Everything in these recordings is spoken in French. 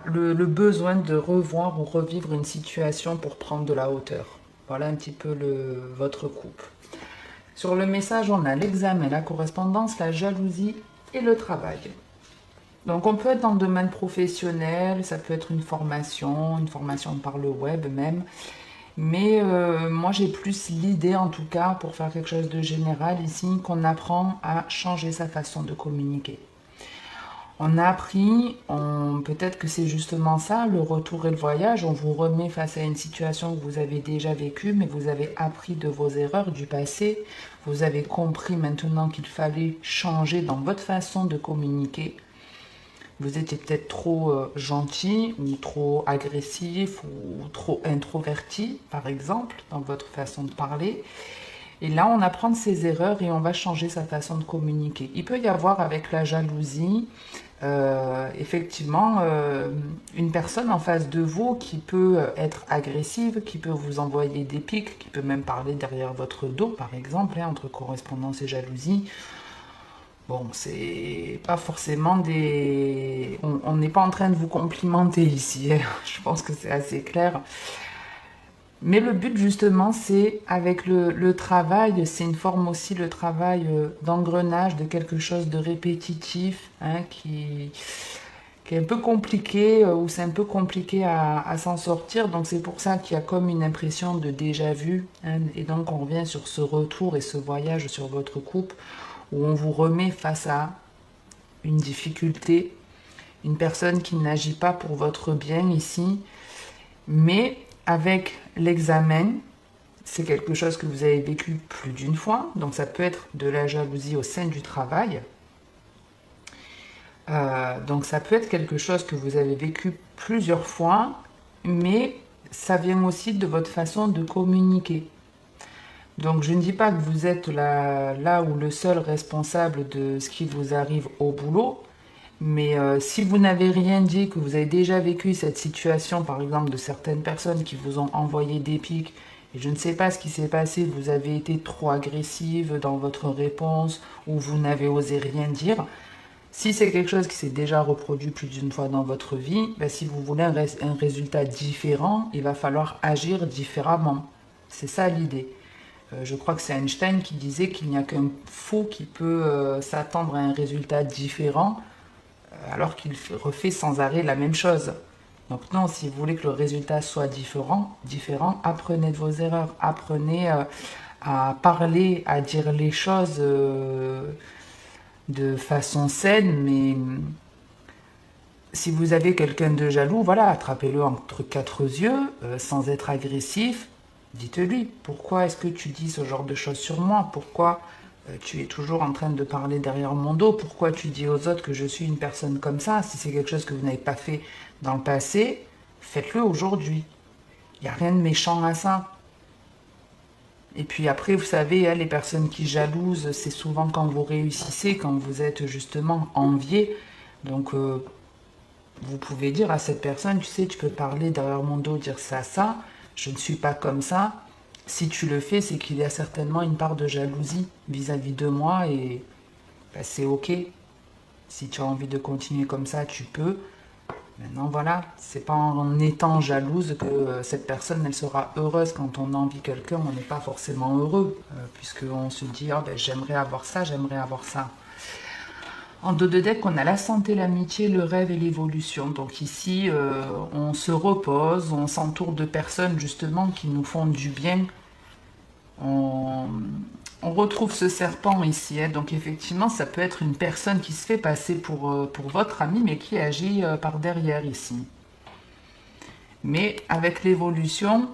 le besoin de revoir ou revivre une situation pour prendre de la hauteur. Voilà un petit peu votre couple. Sur le message, on a l'examen, la correspondance, la jalousie et le travail. Donc on peut être dans le domaine professionnel, ça peut être une formation par le web même. Mais moi j'ai plus l'idée en tout cas, pour faire quelque chose de général ici, qu'on apprend à changer sa façon de communiquer. On a appris, peut-être que c'est justement ça, le retour et le voyage, on vous remet face à une situation que vous avez déjà vécue, mais vous avez appris de vos erreurs du passé, vous avez compris maintenant qu'il fallait changer dans votre façon de communiquer. Vous étiez peut-être trop gentil ou trop agressif ou trop introverti, par exemple, dans votre façon de parler. Et là, on apprend de ses erreurs et on va changer sa façon de communiquer. Il peut y avoir avec la jalousie, effectivement, une personne en face de vous qui peut être agressive, qui peut vous envoyer des pics, qui peut même parler derrière votre dos, par exemple, entre correspondance et jalousie. Bon, c'est pas forcément des... On n'est pas en train de vous complimenter ici, hein. Je pense que c'est assez clair. Mais le but, justement, c'est avec le travail, c'est une forme aussi, le travail d'engrenage de quelque chose de répétitif, hein, qui est un peu compliqué, où c'est un peu compliqué à s'en sortir. Donc c'est pour ça qu'il y a comme une impression de déjà-vu, hein, et donc on revient sur ce retour et ce voyage sur votre couple, où on vous remet face à une difficulté, une personne qui n'agit pas pour votre bien ici, mais avec l'examen, c'est quelque chose que vous avez vécu plus d'une fois, donc ça peut être de la jalousie au sein du travail. Donc ça peut être quelque chose que vous avez vécu plusieurs fois, mais ça vient aussi de votre façon de communiquer. Donc je ne dis pas que vous êtes là où le seul responsable de ce qui vous arrive au boulot, mais si vous n'avez rien dit, que vous avez déjà vécu cette situation, par exemple de certaines personnes qui vous ont envoyé des pics, et je ne sais pas ce qui s'est passé, vous avez été trop agressive dans votre réponse, ou vous n'avez osé rien dire, si c'est quelque chose qui s'est déjà reproduit plus d'une fois dans votre vie, ben si vous voulez un résultat différent, il va falloir agir différemment. C'est ça l'idée. Je crois que c'est Einstein qui disait qu'il n'y a qu'un fou qui peut s'attendre à un résultat différent alors qu'il refait sans arrêt la même chose. Donc non, si vous voulez que le résultat soit différent, apprenez de vos erreurs, apprenez à parler, à dire les choses de façon saine, mais si vous avez quelqu'un de jaloux, voilà, attrapez-le entre quatre yeux, sans être agressif, dites-lui, pourquoi est-ce que tu dis ce genre de choses sur moi? Pourquoi tu es toujours en train de parler derrière mon dos? Pourquoi tu dis aux autres que je suis une personne comme ça? Si c'est quelque chose que vous n'avez pas fait dans le passé, faites-le aujourd'hui. Il n'y a rien de méchant à ça. Et puis après, vous savez, les personnes qui jalousent, c'est souvent quand vous réussissez, quand vous êtes justement envié. Donc, vous pouvez dire à cette personne, tu sais, tu peux parler derrière mon dos, dire ça, je ne suis pas comme ça. Si tu le fais, c'est qu'il y a certainement une part de jalousie vis-à-vis de moi et ben, c'est ok. Si tu as envie de continuer comme ça, tu peux. Maintenant, voilà, c'est pas en étant jalouse que cette personne, elle sera heureuse. Quand on envie quelqu'un, on n'est pas forcément heureux, puisqu'on se dit, oh, ben, j'aimerais avoir ça, j'aimerais avoir ça. En dos de deck, on a la santé, l'amitié, le rêve et l'évolution. Donc ici, on se repose, on s'entoure de personnes justement qui nous font du bien. On retrouve ce serpent ici, hein. Donc effectivement, ça peut être une personne qui se fait passer pour votre ami, mais qui agit par derrière ici. Mais avec l'évolution,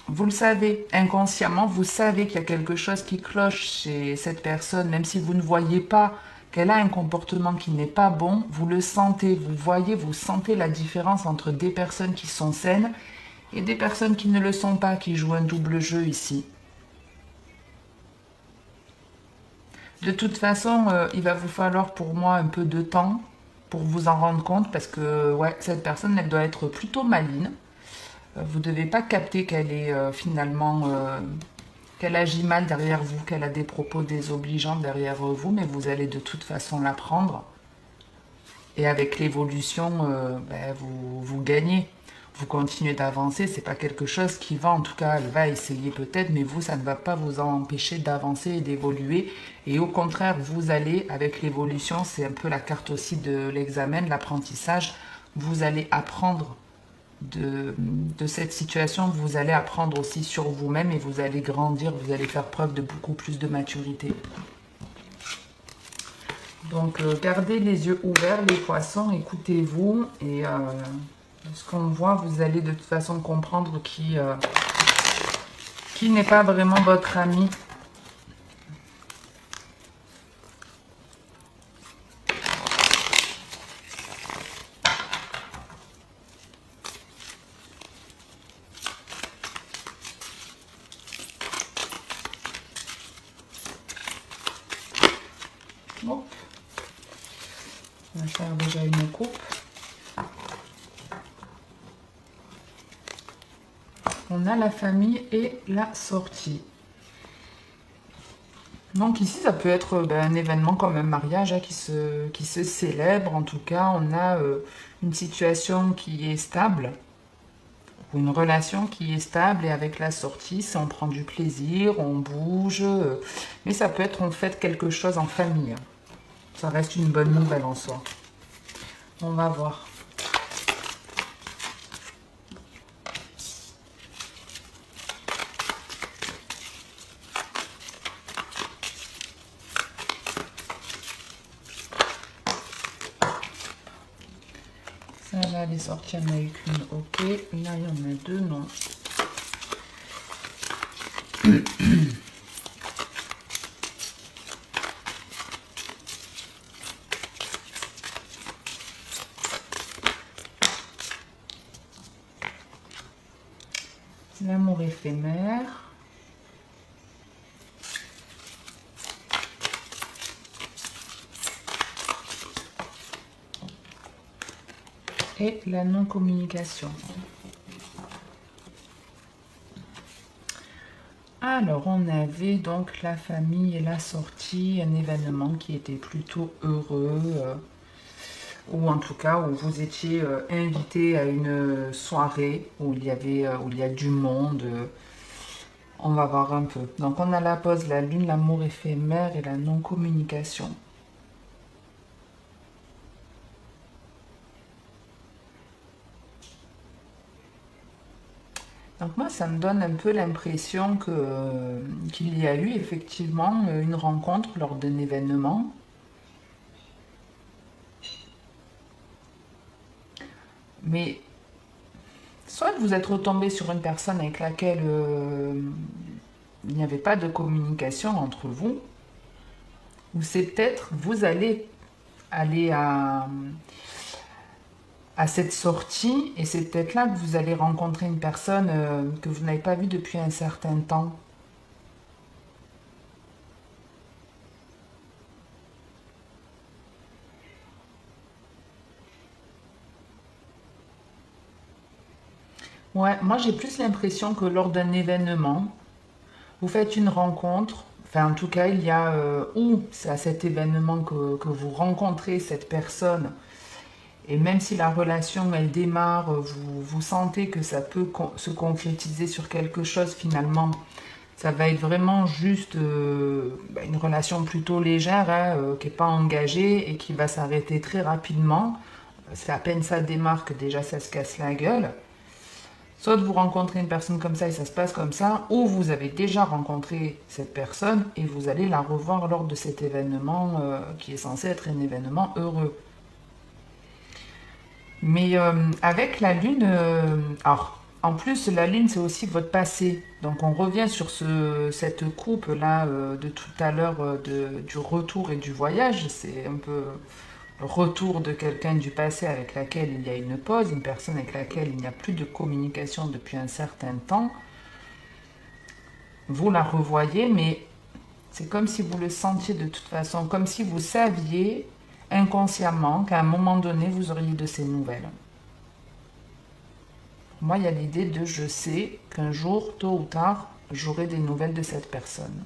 vous le savez, inconsciemment, vous savez qu'il y a quelque chose qui cloche chez cette personne, même si vous ne voyez pas qu'elle a un comportement qui n'est pas bon, vous le sentez, vous voyez, vous sentez la différence entre des personnes qui sont saines et des personnes qui ne le sont pas, qui jouent un double jeu ici. De toute façon, il va vous falloir pour moi un peu de temps pour vous en rendre compte, parce que ouais, cette personne, elle doit être plutôt maligne. Vous ne devez pas capter qu'elle est finalement... qu'elle agit mal derrière vous, qu'elle a des propos désobligeants derrière vous, mais vous allez de toute façon l'apprendre. Et avec l'évolution, vous gagnez. Vous continuez d'avancer, c'est pas quelque chose qui va, en tout cas, elle va essayer peut-être, mais vous, ça ne va pas vous empêcher d'avancer et d'évoluer. Et au contraire, vous allez, avec l'évolution, c'est un peu la carte aussi de l'examen, de l'apprentissage, vous allez apprendre de cette situation, vous allez apprendre aussi sur vous-même et vous allez grandir, vous allez faire preuve de beaucoup plus de maturité. Donc, gardez les yeux ouverts, les poissons, écoutez-vous et de ce qu'on voit, vous allez de toute façon comprendre qui n'est pas vraiment votre ami. Hop. On va faire déjà une coupe. On a la famille et la sortie. Donc ici, ça peut être un événement comme un mariage qui se célèbre. En tout cas, on a une situation qui est stable, ou une relation qui est stable. Et avec la sortie, on prend du plaisir, on bouge. Mais ça peut être, on fait quelque chose en famille. Ça reste une bonne nouvelle en soi. On va voir. Ça là, les sorties, il y en a eu qu'une, ok. Là, il y en a deux, non. L'amour éphémère. Et la non-communication. Alors, on avait donc la famille et la sortie, un événement qui était plutôt heureux, ou en tout cas où vous étiez invité à une soirée où il y a du monde. On va voir un peu. Donc, on a la pause, la lune, l'amour éphémère et la non-communication. Donc moi, ça me donne un peu l'impression qu'il y a eu effectivement une rencontre lors d'un événement. Mais soit vous êtes retombé sur une personne avec laquelle il n'y avait pas de communication entre vous, ou c'est peut-être vous allez aller à cette sortie et c'est peut-être là que vous allez rencontrer une personne que vous n'avez pas vue depuis un certain temps. Ouais, moi j'ai plus l'impression que lors d'un événement, vous faites une rencontre, enfin en tout cas il y a, ou c'est à cet événement que vous rencontrez cette personne, et même si la relation elle démarre, vous sentez que ça peut se concrétiser sur quelque chose finalement, ça va être vraiment juste une relation plutôt légère, hein, qui n'est pas engagée et qui va s'arrêter très rapidement. C'est à peine ça démarre que déjà ça se casse la gueule. Soit vous rencontrez une personne comme ça et ça se passe comme ça, ou vous avez déjà rencontré cette personne et vous allez la revoir lors de cet événement qui est censé être un événement heureux. Mais avec la lune, alors en plus la lune c'est aussi votre passé, donc on revient sur cette coupe là de tout à l'heure du retour et du voyage, c'est un peu le retour de quelqu'un du passé avec laquelle il y a une pause, une personne avec laquelle il n'y a plus de communication depuis un certain temps. Vous la revoyez, mais c'est comme si vous le sentiez de toute façon, comme si vous saviez inconsciemment qu'à un moment donné, vous auriez de ces nouvelles. Moi, il y a l'idée de je sais qu'un jour, tôt ou tard, j'aurai des nouvelles de cette personne.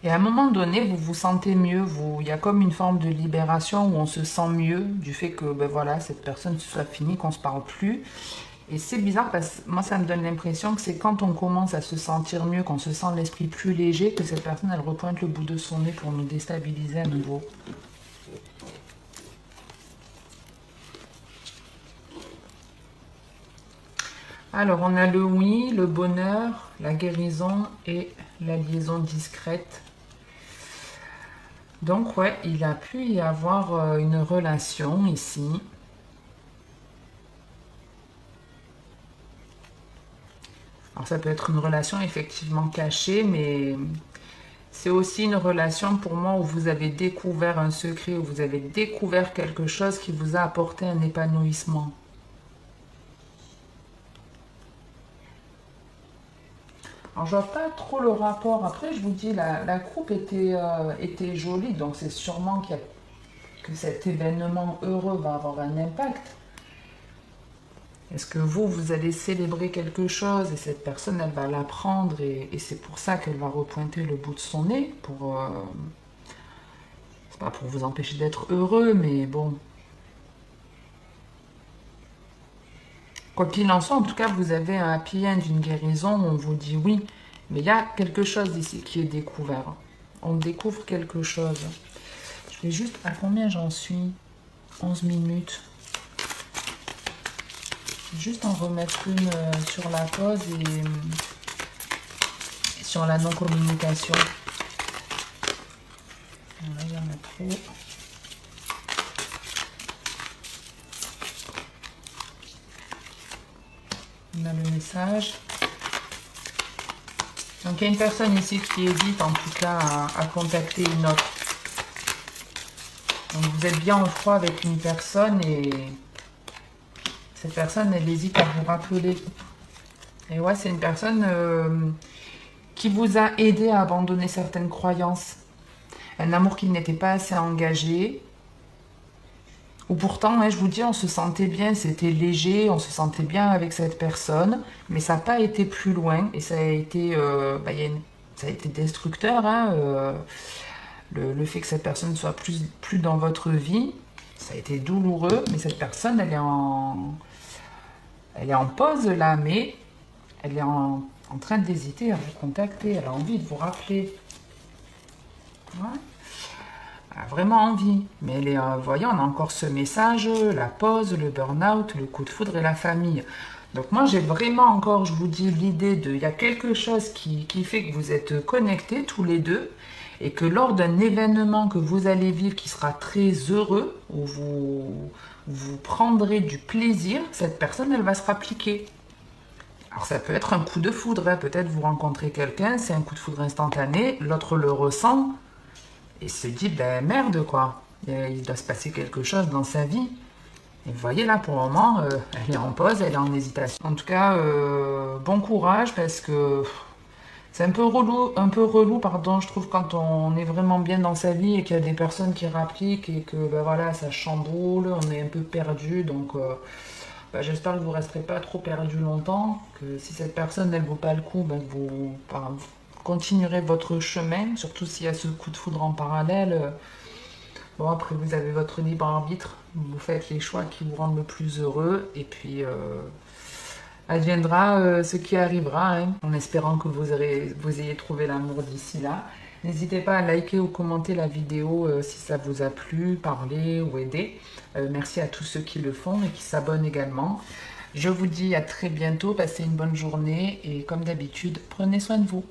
Et à un moment donné, vous vous sentez mieux, il y a comme une forme de libération où on se sent mieux du fait que ben voilà, cette personne ce soit fini, qu'on ne se parle plus. Et c'est bizarre parce que moi, ça me donne l'impression que c'est quand on commence à se sentir mieux, qu'on se sent l'esprit plus léger, que cette personne, elle repointe le bout de son nez pour nous déstabiliser à nouveau. Alors, on a le oui, le bonheur, la guérison et la liaison discrète. Donc, ouais, il a pu y avoir une relation ici. Alors, ça peut être une relation effectivement cachée, mais c'est aussi une relation pour moi où vous avez découvert un secret, où vous avez découvert quelque chose qui vous a apporté un épanouissement. Alors, je vois pas trop le rapport. Après, je vous dis, la coupe était jolie, donc c'est sûrement que cet événement heureux va avoir un impact. Est-ce que vous allez célébrer quelque chose et cette personne, elle va l'apprendre et c'est pour ça qu'elle va repointer le bout de son nez c'est pas pour vous empêcher d'être heureux, mais bon. Quoi qu'il en soit, en tout cas, vous avez un happy end, une guérison où on vous dit oui. Mais il y a quelque chose ici qui est découvert. On découvre quelque chose. Je vais juste... À combien j'en suis? 11 minutes. Juste en remettre une sur la pause et sur la non-communication. Là, il y en a trop. On a le message. Donc, il y a une personne ici qui hésite en tout cas à contacter une autre. Donc, vous êtes bien en froid avec une personne et cette personne, elle hésite à vous rappeler. Et ouais, c'est une personne qui vous a aidé à abandonner certaines croyances. Un amour qui n'était pas assez engagé. Ou pourtant, ouais, je vous dis, on se sentait bien, c'était léger, on se sentait bien avec cette personne, mais ça n'a pas été plus loin et ça a été, ça a été destructeur. Hein, le fait que cette personne ne soit plus dans votre vie, ça a été douloureux, mais cette personne, elle est en pause là, mais elle est en train d'hésiter à vous contacter, elle a envie de vous rappeler. Ouais. Elle a vraiment envie, mais elle est, vous voyez, on a encore ce message, la pause, le burn-out, le coup de foudre et la famille. Donc moi, j'ai vraiment encore, je vous dis, l'idée de... Il y a quelque chose qui fait que vous êtes connectés tous les deux et que lors d'un événement que vous allez vivre qui sera très heureux, où vous prendrez du plaisir, cette personne, elle va se rappliquer. Alors ça peut être un coup de foudre, hein. Peut-être vous rencontrez quelqu'un, c'est un coup de foudre instantané, l'autre le ressent et se dit, ben merde quoi, il doit se passer quelque chose dans sa vie. Et vous voyez là, pour le moment, elle est en pause, elle est en hésitation. En tout cas, bon courage parce que c'est un peu relou, pardon, je trouve, quand on est vraiment bien dans sa vie et qu'il y a des personnes qui rappliquent et que ben voilà, ça chamboule, on est un peu perdu. Donc, j'espère que vous ne resterez pas trop perdu longtemps, que si cette personne, elle ne vaut pas le coup, ben, vous continuerez votre chemin, surtout s'il y a ce coup de foudre en parallèle. Bon, après, vous avez votre libre arbitre, vous faites les choix qui vous rendent le plus heureux, et puis adviendra ce qui arrivera, hein, en espérant que vous ayez trouvé l'amour d'ici là. N'hésitez pas à liker ou commenter la vidéo si ça vous a plu, parler ou aider. Merci à tous ceux qui le font et qui s'abonnent également. Je vous dis à très bientôt, passez une bonne journée, et comme d'habitude, prenez soin de vous.